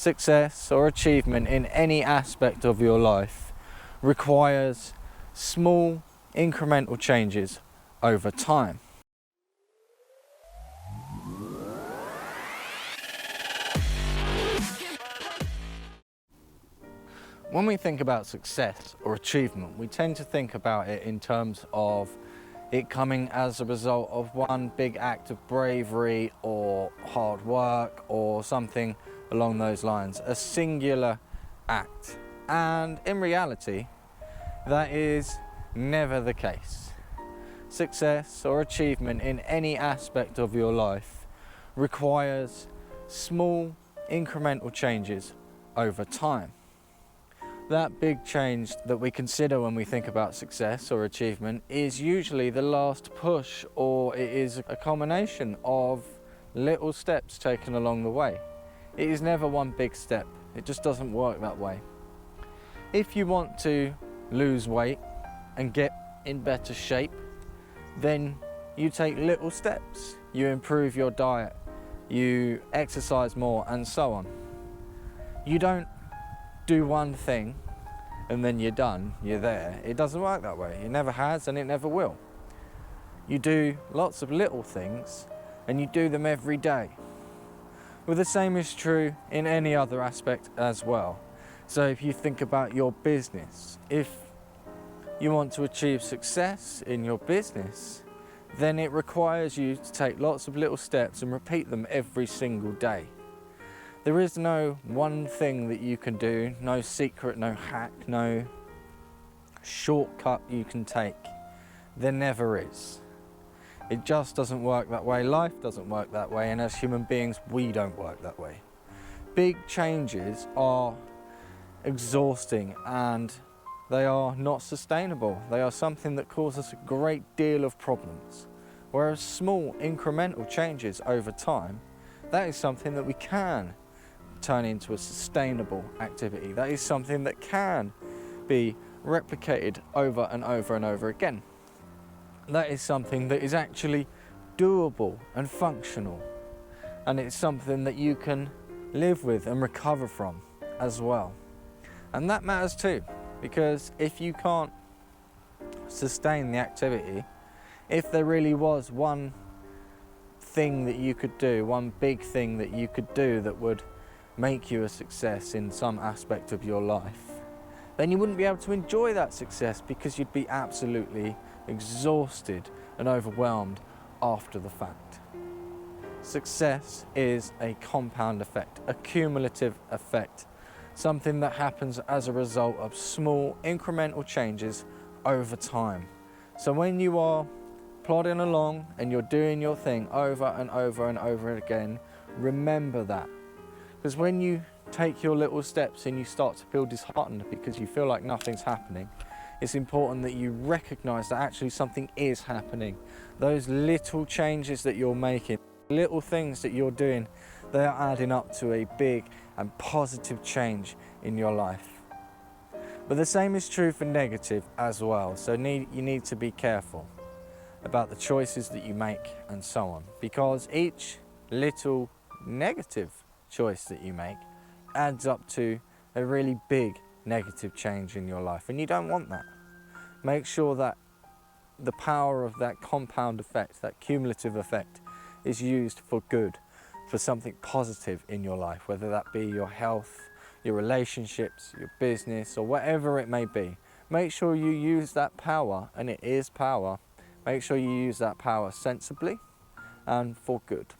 Success or achievement in any aspect of your life requires small incremental changes over time. When we think about success or achievement, we tend to think about it in terms of it coming as a result of one big act of bravery or hard work or something along those lines, a singular act. And in reality, that is never the case. Success or achievement in any aspect of your life requires small incremental changes over time. That big change that we consider when we think about success or achievement is usually the last push, or it is a combination of little steps taken along the way. It is never one big step. It just doesn't work that way. If you want to lose weight and get in better shape, then you take little steps. You improve your diet, you exercise more, and so on. You don't do one thing and then you're done, you're there. It doesn't work that way. It never has and it never will. You do lots of little things and you do them every day. Well, the same is true in any other aspect as well. So if you think about your business, if you want to achieve success in your business, then it requires you to take lots of little steps and repeat them every single day. There is no one thing that you can do, no secret, no hack, no shortcut you can take. There never is. It just doesn't work that way. Life doesn't work that way, and as human beings, we don't work that way. Big changes are exhausting and they are not sustainable. They are something that cause us a great deal of problems. Whereas small incremental changes over time, that is something that we can turn into a sustainable activity. That is something that can be replicated over and over and over again. That is something that is actually doable and functional, and it's something that you can live with and recover from as well. And that matters too, because if you can't sustain the activity, if there really was one thing that you could do, one big thing that you could do that would make you a success in some aspect of your life, then you wouldn't be able to enjoy that success because you'd be absolutely exhausted and overwhelmed after the fact. Success is a compound effect, a cumulative effect, something that happens as a result of small incremental changes over time. So when you are plodding along and you're doing your thing over and over and over again, remember that. Because when you take your little steps and you start to feel disheartened because you feel like nothing's happening, it's important that you recognize that actually something is happening. Those little changes that you're making, little things that you're doing, they are adding up to a big and positive change in your life. But the same is true for negative as well. So you need to be careful about the choices that you make and so on, because each little negative choice that you make adds up to a really big negative change in your life, and you don't want that. Make sure that the power of that compound effect, that cumulative effect, is used for good, for something positive in your life, whether that be your health, your relationships, your business, or whatever it may be. Make sure you use that power, and it is power. Make sure you use that power sensibly and for good.